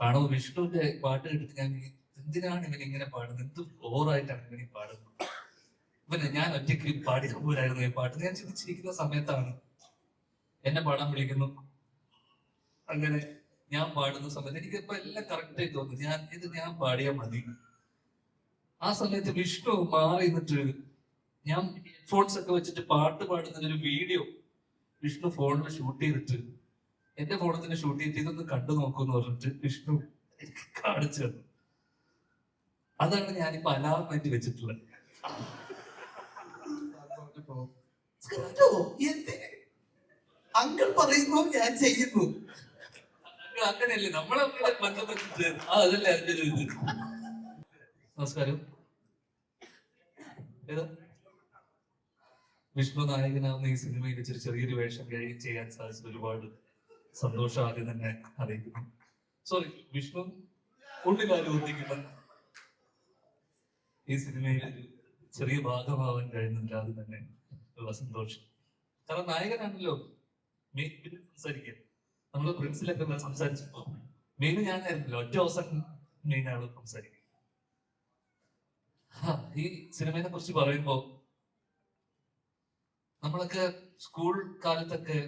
കാണുമ്പോൾ വിഷ്ണുവിന്റെ പാട്ട് കേട്ടിട്ട് ഞാൻ എന്തിനാണ് ഇവൻ ഇങ്ങനെ പാടുന്നത്, എന്ത് ബോറായിട്ടാണ് ഇവൻ ഈ പാടുന്നത്, ഇവന് ഞാൻ ഒറ്റയ്ക്ക് പാടിയാൽ പോരായിരുന്നു ഈ പാട്ട് ഞാൻ ചിന്തിച്ചിരിക്കുന്ന സമയത്താണ് എന്നെ പാടാൻ വിളിക്കുന്നു. അങ്ങനെ ഞാൻ പാടുന്ന സമയത്ത് എനിക്കിപ്പോ എല്ലാം കറക്റ്റ് ആയി തോന്നുന്നു, ഞാൻ പാടിയാൽ മതി. ആ സമയത്ത് വിഷ്ണു മാറി നിന്നിട്ട് ഞാൻ ഹെഡ്ഫോൺസ് ഒക്കെ വെച്ചിട്ട് പാട്ട് പാടുന്നതിന് ഒരു വീഡിയോ വിഷ്ണു ഫോണിൽ ഷൂട്ട് ചെയ്തിട്ട് എന്റെ ഫോണിൽ തന്നെ ഷൂട്ട് ചെയ്തിട്ട് ഇതൊന്ന് കണ്ടു നോക്കൂന്ന് പറഞ്ഞിട്ട് വിഷ്ണു എനിക്ക് കാണിച്ചു തന്നു. അതാണ് ഞാനിപ്പോ അലാറമായിട്ട് വെച്ചിട്ടുള്ളത്. അങ്കിൾ പറയുന്നു ഞാൻ ചെയ്യുന്നു. അങ്ങനെയല്ലേ നമ്മളെ ബന്ധപ്പെട്ടിട്ട് അതല്ലേ അതിന്റെ ഒരു ഇത്. നമസ്കാരം. ഏതാ വിഷ്ണു നായകനാവുന്ന ഈ സിനിമയിൽ ചെറിയൊരു വേഷം ചെയ്യാൻ സാധിച്ചത് ഒരുപാട് സന്തോഷം ആദ്യം തന്നെ അറിയിക്കുന്നു. സോറി, വിഷ്ണു ഉള്ളിലാലോചിക്കുന്ന ഈ സിനിമയിൽ ഒരു ചെറിയ ഭാഗമാവാൻ കഴിയുന്നില്ല, അത് തന്നെ ഉള്ള സന്തോഷം. കാരണം നായകനാണല്ലോ മെയിൻ സംസാരിക്കുക. നമ്മള് പ്രിൻസിലൊക്കെ സംസാരിച്ചപ്പോ മെയിൻ ഞാനായിരുന്നല്ലോ, ഒറ്റ അവസരം മെയിനാണ് സംസാരിക്കുക. ഈ സിനിമയെ കുറിച്ച് പറയുമ്പോ നമ്മളൊക്കെ സ്കൂൾ കാലത്തൊക്കെ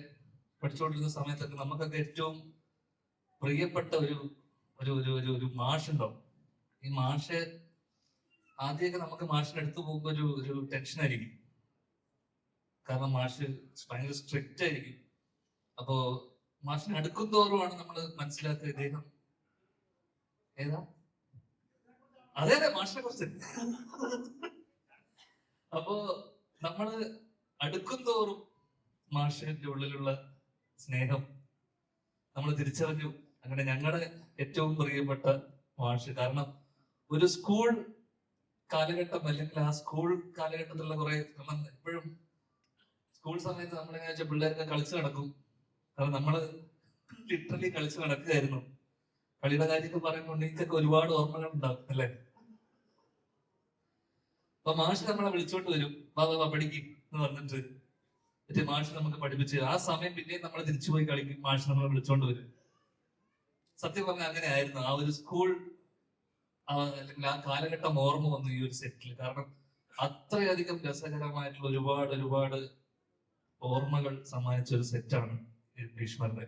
പഠിച്ചുകൊണ്ടിരുന്ന സമയത്തൊക്കെ നമുക്കൊക്കെ ഏറ്റവും പ്രിയപ്പെട്ട ഒരു ഒരു ഒരു ഒരു ഒരു മാഷുണ്ടാവും. ഈ മാഷ് ആദ്യമൊക്കെ നമുക്ക് മാഷിന്റെ അടുത്ത് പോകുമ്പോൾ ഒരു ടെൻഷനായിരിക്കും. കാരണം മാഷ് ഭയങ്കര സ്ട്രിക്റ്റ് ആയിരിക്കും. അപ്പോ മാഷിനെ അടുക്കും തോറുമാണ് നമ്മൾ മനസ്സിലാക്കുക ഇദ്ദേഹം ഏതാ അതെ മാഷിനെ കുറിച്ച്. അപ്പോ നമ്മള് അടുക്കും തോറും മാഷിന്റെ ഉള്ളിലുള്ള സ്നേഹം നമ്മൾ തിരിച്ചറിഞ്ഞു. അങ്ങനെ ഞങ്ങളുടെ ഏറ്റവും പ്രിയപ്പെട്ട മാഷ്, കാരണം ഒരു സ്കൂൾ കാലഘട്ടം അല്ലെങ്കിൽ ആ സ്കൂൾ കാലഘട്ടത്തിലുള്ള കുറെ എപ്പോഴും സ്കൂൾ സമയത്ത് നമ്മളെങ്ങനെ വെച്ചാൽ പിള്ളേരൊക്കെ കളിച്ചു നടക്കും. കാരണം നമ്മള് ലിറ്ററലി കളിച്ചു നടക്കുകയായിരുന്നു. കളിയുടെ കാര്യമൊക്കെ പറയുമ്പോൾ എനിക്കൊക്കെ ഒരുപാട് ഓർമ്മകൾ ഉണ്ടാവും അല്ലേ. അപ്പൊ മാഷ് നമ്മളെ വിളിച്ചോണ്ട് വരും, വാ പഠിക്കും എന്ന് പറഞ്ഞിട്ട്. മറ്റേ മാഷ് നമുക്ക് പഠിപ്പിച്ച് ആ സമയം പിന്നെയും നമ്മൾ തിരിച്ചുപോയി കളിക്കും. മാഷ് നമ്മളെ വിളിച്ചോണ്ട് വരും. സത്യം പറഞ്ഞാൽ അങ്ങനെ ആയിരുന്നു ആ ഒരു സ്കൂൾ അല്ലെങ്കിൽ ആ കാലഘട്ടം ഓർമ്മ വന്നു ഈ ഒരു സെറ്റിൽ. കാരണം അത്രയധികം രസകരമായിട്ടുള്ള ഒരുപാട് ഓർമ്മകൾ സമ്മാനിച്ച ഒരു സെറ്റാണ് ഭീഷ്മരുടെ.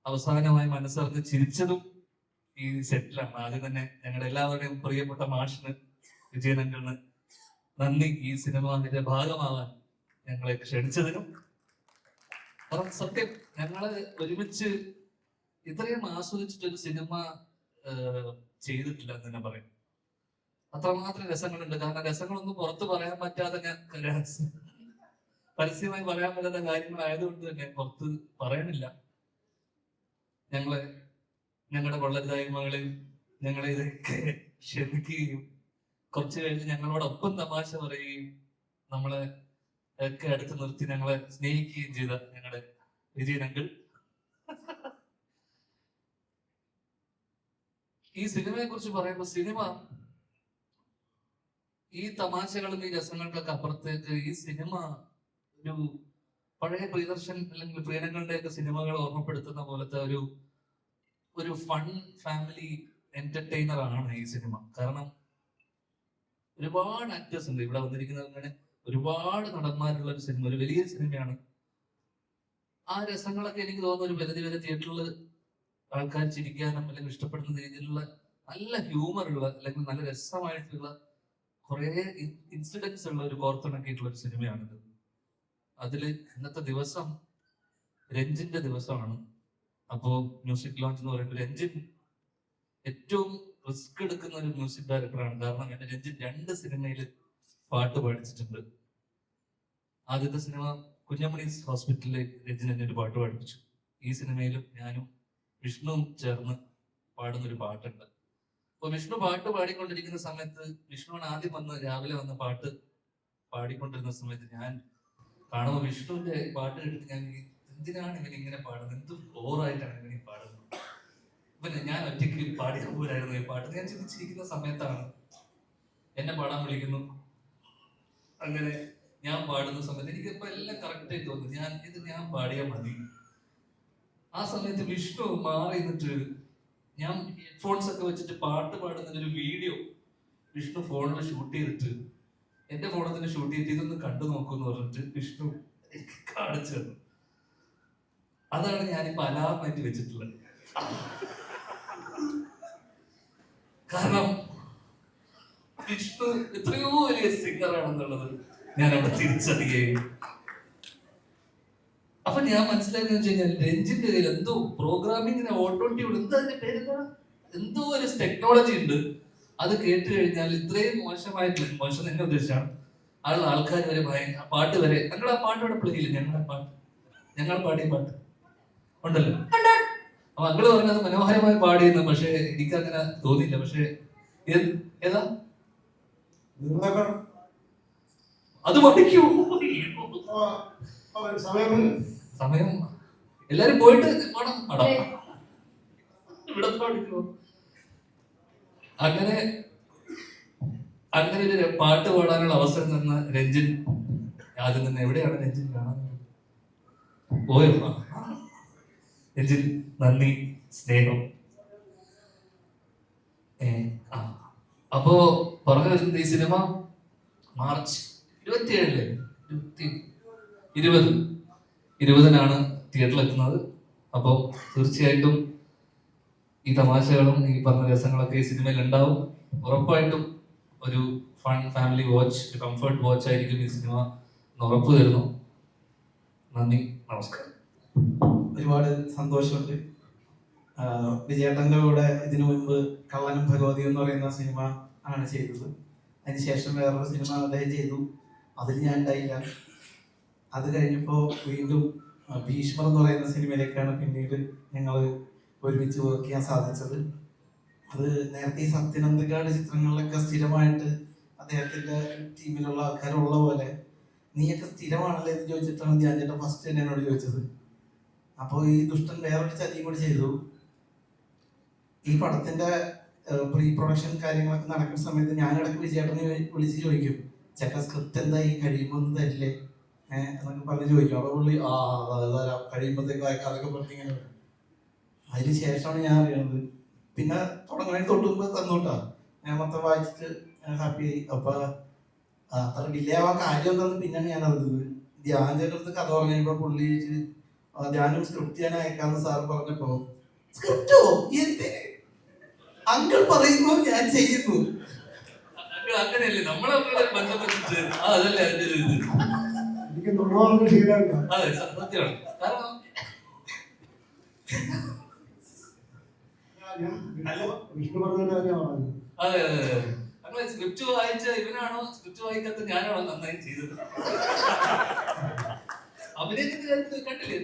അവസാനമായി മനസ്സറിഞ്ഞ് ചിരിച്ചതും ഈ സെറ്റിലാണ്. ആദ്യം തന്നെ ഞങ്ങളുടെ എല്ലാവരുടെയും പ്രിയപ്പെട്ട മാഷിന് വിജയനങ്കലിന് നന്ദി, ഈ സിനിമയുടെ ഭാഗമാവാൻ ഞങ്ങളെ ക്ഷണിച്ചതിനും. കാരണം സത്യം ഞങ്ങള് ഒരുമിച്ച് ഇത്രയും ആസ്വദിച്ചിട്ടൊരു സിനിമ ചെയ്തിട്ടില്ല എന്ന് തന്നെ പറയും. അത്രമാത്രം രസങ്ങളുണ്ട്. കാരണം രസങ്ങളൊന്നും പുറത്ത് പറയാൻ പറ്റാതെ പരസ്യമായി പറയാൻ പറ്റാത്ത കാര്യങ്ങളായതുകൊണ്ട് തന്നെ പുറത്ത് പറയണില്ല. ഞങ്ങളുടെ കൊള്ളരുതായ്മകളെയും ഞങ്ങളെ ഇതൊക്കെ ക്ഷമിക്കുകയും കുറച്ചു കഴിഞ്ഞ് ഞങ്ങളോടൊപ്പം തമാശ പറയുകയും നമ്മളെ ഒക്കെ അടുത്ത് നിർത്തി ഞങ്ങളെ സ്നേഹിക്കുകയും ചെയ്ത ഞങ്ങളുടെ വിജയനങ്കിൾ. ഈ സിനിമയെ കുറിച്ച് പറയുമ്പോൾ സിനിമ ഈ തമാശകളും ഈ രസങ്ങൾക്കൊക്കെ അപ്പുറത്തേക്ക് ഈ സിനിമ ഒരു പഴയ പ്രിയദർശൻ അല്ലെങ്കിൽ പ്രിയനങ്ങളുടെ ഒക്കെ സിനിമകൾ ഓർമ്മപ്പെടുത്തുന്ന പോലത്തെ ഒരു ഫൺ ഫാമിലി എന്റർടൈനർ ആണ് ഈ സിനിമ. കാരണം ഒരുപാട് ആക്ടേഴ്സ് ഉണ്ട് ഇവിടെ വന്നിരിക്കുന്നത്. അങ്ങനെ ഒരുപാട് നടന്മാരുള്ള ഒരു സിനിമ, ഒരു വലിയ സിനിമയാണ്. ആ രസങ്ങളൊക്കെ എനിക്ക് തോന്നുന്നു ഒരു പരിധി വരെ തിയേറ്ററിൽ ആൾക്കാർ ചിരിക്കാനും അല്ലെങ്കിൽ ഇഷ്ടപ്പെടുന്ന രീതിയിലുള്ള നല്ല ഹ്യൂമർ ഉള്ള അല്ലെങ്കിൽ നല്ല രസമായിട്ടുള്ള കുറെ ഇൻസിഡൻസ് ഉള്ള ഒരു കോർത്തിണക്കിയിട്ടുള്ള ഒരു സിനിമയാണിത്. അതില് ഇന്നത്തെ ദിവസം രഞ്ജിന്റെ ദിവസമാണ്. അപ്പോ മ്യൂസിക് ലോഞ്ച് എന്ന് പറയുമ്പോൾ രഞ്ജിൻ ഏറ്റവും റിസ്ക് എടുക്കുന്ന ഒരു മ്യൂസിക് ഡയറക്ടറാണ്. കാരണം എന്റെ രഞ്ജിൻ 2 സിനിമയിൽ പാട്ട് പഠിച്ചിട്ടുണ്ട്. ആദ്യത്തെ സിനിമ കുഞ്ഞമണീസ് ഹോസ്പിറ്റലിൽ രഞ്ജിൻ എന്നെ ഒരു പാട്ട് പഠിപ്പിച്ചു. ഈ സിനിമയിലും ഞാനും വിഷ്ണുവും ചേർന്ന് പാടുന്നൊരു പാട്ടുണ്ട്. അപ്പൊ വിഷ്ണു പാട്ട് പാടിക്കൊണ്ടിരിക്കുന്ന സമയത്ത് വിഷ്ണുവാണ് ആദ്യം രാവിലെ വന്ന് പാട്ട് പാടിക്കൊണ്ടിരുന്ന സമയത്ത് ഞാൻ കാണുമ്പോൾ വിഷ്ണുവിന്റെ പാട്ട് കേട്ടിട്ട് ഞാൻ എന്തിനാണ് ഇവൻ ഇങ്ങനെ പാടുന്നത്, എന്ത് ബോറായിട്ടാണ് ഇവൻ ഈ പാടുന്നത്, ഞാൻ ഒറ്റയ്ക്ക് പാടിയാൽ പോരായിരുന്നു ഈ പാട്ട് ഞാൻ ചിന്തിച്ചിരിക്കുന്ന സമയത്താണ് എന്നെ പാടാൻ വിളിക്കുന്നു. അങ്ങനെ ഞാൻ പാടുന്ന സമയത്ത് എനിക്കിപ്പോ എല്ലാം കറക്റ്റ് ആയി തോന്നുന്നു, ഞാൻ പാടിയാൽ മതി. ആ സമയത്ത് വിഷ്ണു മാറി നിന്നിട്ട് ഞാൻ ഹെഡ്ഫോൺസ് ഒക്കെ വെച്ചിട്ട് പാട്ട് പാടുന്നതിന് ഒരു വീഡിയോ വിഷ്ണു ഫോണിൽ ഷൂട്ട് ചെയ്തിട്ട് എന്റെ ഫോണിൽ തന്നെ ഷൂട്ട് ചെയ്തിട്ട് ഇതൊന്ന് കണ്ടു നോക്കൂന്ന് പറഞ്ഞിട്ട് വിഷ്ണു എനിക്ക് കാണിച്ചു തന്നു. അതാണ് ഞാനിപ്പോ അലാമായിട്ട് വെച്ചിട്ടുള്ളത്. കാരണം വിഷ്ണു എത്രയോ വലിയ സിംഗറാണെന്നുള്ളത് ഞാൻ അവിടെ തിരിച്ചറിയുകയും അപ്പൊ ഞാൻ മനസ്സിലാക്കുന്നത് വെച്ച് കഴിഞ്ഞാൽ രഞ്ജിന്റെ കയ്യിൽ എന്തോ പ്രോഗ്രാമിങ്ങിന് ഓട്ടോ ട്യൂൺ എന്താ അതിന്റെ പേരെന്താണ്, എന്തോ ഒരു ടെക്നോളജി ഉണ്ട്. അത് കേട്ട് കഴിഞ്ഞാൽ ഇത്രയും മോശമായിട്ടുള്ള, മോശം എന്നെ ഉദ്ദേശിച്ചാണ്, ആൾക്കാർ വരെ പാട്ട് വരെ, ഞങ്ങൾ ആ പാട്ട് ഇവിടെ പ്ലേ ചെയ്യില്ല, ഞങ്ങൾ പാടിയ പാട്ട് ഉണ്ടല്ലോ. അപ്പൊ അങ്ങള് പറഞ്ഞത് മനോഹരമായി പാടിയെന്ന്, പക്ഷെ എനിക്ക് അങ്ങനെ തോന്നിയില്ല. പക്ഷെ ഏതാ അത് പഠിക്കൂ സമയം എല്ലാരും പോയിട്ട് പാടാം ഇവിടെ പാടിക്കോ. അങ്ങനെ അങ്ങനെ ഒരു പാട്ട് പാടാനുള്ള അവസരം തന്ന രഞ്ജിൻ, ആദ്യം തന്നെ എവിടെയാണ് രഞ്ജിൻ കാണാൻ പോയോ? രഞ്ജിൻ നന്ദി, സ്നേഹം. അപ്പോ പറഞ്ഞു വരുന്നത് ഈ സിനിമ മാർച്ച് 20-20 തിയേറ്ററിൽ എത്തുന്നത്. അപ്പോൾ തീർച്ചയായിട്ടും ഈ തമാശകളും ഈ പറഞ്ഞ രസങ്ങളൊക്കെ ഈ സിനിമയിൽ ഉണ്ടാവും. ഉറപ്പായിട്ടും ഒരു fun family watch, comfort watch ആയിരിക്കും ഈ സിനിമ എന്ന് ഉറപ്പ് തരുന്നു. നന്ദി, നമസ്കാരം. ഒരുപാട് സന്തോഷമുണ്ട്. വിജയേട്ടൻ്റെ കൂടെ ഇതിനു മുൻപ് കള്ളനും ഭഗവതിയും എന്ന് പറയുന്ന സിനിമ ആണ് ചെയ്തത്. അതിനുശേഷം വേറൊരു സിനിമ അദ്ദേഹം ചെയ്തു, അതിൽ ഞാൻ ഉണ്ടായില്ല. അത് കഴിഞ്ഞപ്പോൾ വീണ്ടും ഭീഷ്മർ എന്ന് പറയുന്ന സിനിമയിലേക്കാണ് പിന്നീട് ഞങ്ങൾ ഒരുമിച്ച് വർക്ക് ചെയ്യാൻ സാധിച്ചത്. അത് നേരത്തെ ഈ സത്യനന്ദിക്കാട് ചിത്രങ്ങളിലൊക്കെ സ്ഥിരമായിട്ട് അദ്ദേഹത്തിൻ്റെ ടീമിലുള്ള ആൾക്കാരുള്ള പോലെ നീയൊക്കെ സ്ഥിരമാണല്ലോ എന്ന് ചോദിച്ചിട്ടാണ് ധ്യാൻ ചേട്ടൻ ഫസ്റ്റ് തന്നെ എന്നോട് ചോദിച്ചത്. അപ്പോൾ ഈ ദുഷ്ടൻ വേറൊരു ചതിയും കൂടി ചെയ്തു. ഈ പടത്തിന്റെ പ്രീ പ്രൊഡക്ഷൻ കാര്യങ്ങളൊക്കെ നടക്കുന്ന സമയത്ത് ഞാനിടയ്ക്ക് വിജയേട്ടനെ വിളിച്ച് ചോദിക്കും, ചേട്ടാ സ്ക്രിപ്റ്റ് എന്താ ഈ കഴിയുമ്പോൾ ഒന്ന് തരില്ലേ എന്നൊക്കെ പറഞ്ഞ് ചോദിക്കും. അപ്പോൾ പുള്ളി തരാം, കഴിയുമ്പോഴത്തേക്ക് അതൊക്കെ പറഞ്ഞ് ഇങ്ങനെ വരും. അതിന് ശേഷമാണ് ഞാൻ അറിയുന്നത്. പിന്നെ തുടങ്ങുന്നതിന് തൊട്ടുമ്പ് തന്നോട്ടാ ഞാൻ മൊത്തം വായിച്ചിട്ട് ഹാപ്പി ആയി. അപ്പൊ അത്ര ഡിലേ ആവാൻ കാര്യം എന്താണെന്ന് പിന്നെയാണ് ഞാൻ അറിഞ്ഞത്. ധ്യാൻ ചേട്ടടുത്ത് കഥ പറഞ്ഞപ്പോൾ പുള്ളി ധ്യാനം സ്ക്രിപ്റ്റ് ഞാൻ അയക്കാമെന്ന് സാറ് പറഞ്ഞപ്പോ, സ്ക്രിപ്റ്റോ എന്ത് അങ്കിൾ പറയുന്നു ഞാൻ ചെയ്യുന്നു. അങ്ങനെയല്ലേ നമ്മളെ ബന്ധപ്പെട്ടിട്ട് അതല്ലേ അതിന്റെ ഇത്. അതെ സത്യമാണ്. കാരണം അതെ അതെ നമ്മളെ സ്ക്രിപ്റ്റ് വായിച്ച ഇവനാണോ സ്ക്രിപ്റ്റ് വായിക്കാത്ത ഞാനാണോ നന്നായി ചെയ്തത്? അഭിനയത്തിന്റെ കാര്യത്തിൽ കണ്ടില്ലേ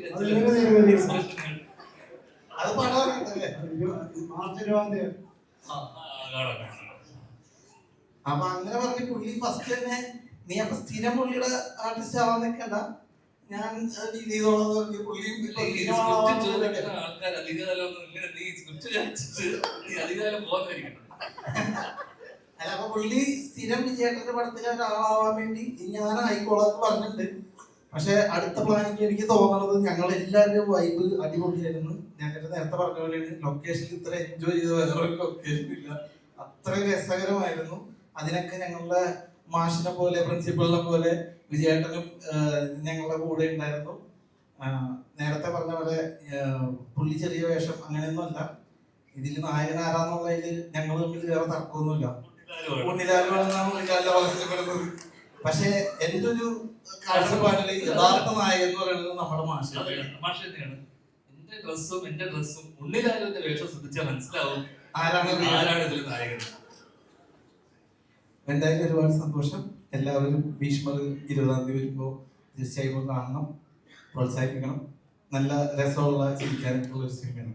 അത് പടം. അപ്പൊ അങ്ങനെ പറഞ്ഞ് പുള്ളി ഫസ്റ്റ് തന്നെ നീ അപ്പൊ സ്ഥിരം പുള്ളിയുടെ ആർട്ടിസ്റ്റ് ആവാൻ നിൽക്കണ്ട, ഞാൻ ചെയ്തോളാം പറഞ്ഞു. പുള്ളിയും ആൾക്കാർ അധികകാലം അല്ല, അപ്പൊ പുള്ളി സ്ഥിരം വിജയേട്ടന്റെ പടത്തിലെ ഒരാളാവാൻ വേണ്ടി ഞാൻ ആയിക്കോളാന്ന് പറഞ്ഞിട്ടുണ്ട്. പക്ഷെ അടുത്ത പ്ലാനിങ് എനിക്ക് തോന്നുന്നത് ഞങ്ങൾ എല്ലാവരുടെയും വൈബ് അടിപൊളിയായിരുന്നു. ഞാൻ നേരത്തെ പറഞ്ഞ പോലെയാണ്, ലൊക്കേഷനിൽ ഇത്ര എൻജോയ് ചെയ്ത വേറൊരു ലൊക്കേഷൻ ഇല്ല, അത്ര രസകരമായിരുന്നു. അതിനൊക്കെ ഞങ്ങളുടെ മാഷിനെ പോലെ പ്രിൻസിപ്പളിനെ പോലെ വിജയേട്ടനും ഞങ്ങളുടെ കൂടെ ഉണ്ടായിരുന്നു. നേരത്തെ പറഞ്ഞ പോലെ പുള്ളി ചെറിയ വേഷം അങ്ങനെയൊന്നും അല്ല. ഇതിൽ നായകൻ ആരാന്നുള്ളതിൽ ഞങ്ങൾ തമ്മിൽ വേറെ തർക്കമൊന്നുമില്ല. ഉണ്ണിലാലുവാണെന്നാണ് ഉണ്ണിലാലിനെ അവകാശപ്പെടുന്നത്. പക്ഷെ എന്റെ ഒരു കാഴ്ചപ്പാടില് യഥാർത്ഥ നായകൻ എന്ന് പറയുന്നത് നമ്മുടെ മാഷ് തന്നെയാണ്. എന്റെ ഡ്രസ്സും ഉണ്ണിലാലുവിന്റെ വേഷം ശ്രദ്ധിച്ചാൽ മനസ്സിലാവും ആരാണ് ഇതിൽ നായകൻ. എന്തായാലും ഒരുപാട് സന്തോഷം. എല്ലാവരും ഭീഷ്മർ 20-ാം തീയതി വരുമ്പോൾ തീർച്ചയായും കാണണം, പ്രോത്സാഹിപ്പിക്കണം. നല്ല രസമുള്ള ചിരിക്കാനൊക്കെയുള്ള ഒരു സിനിമയാണ്.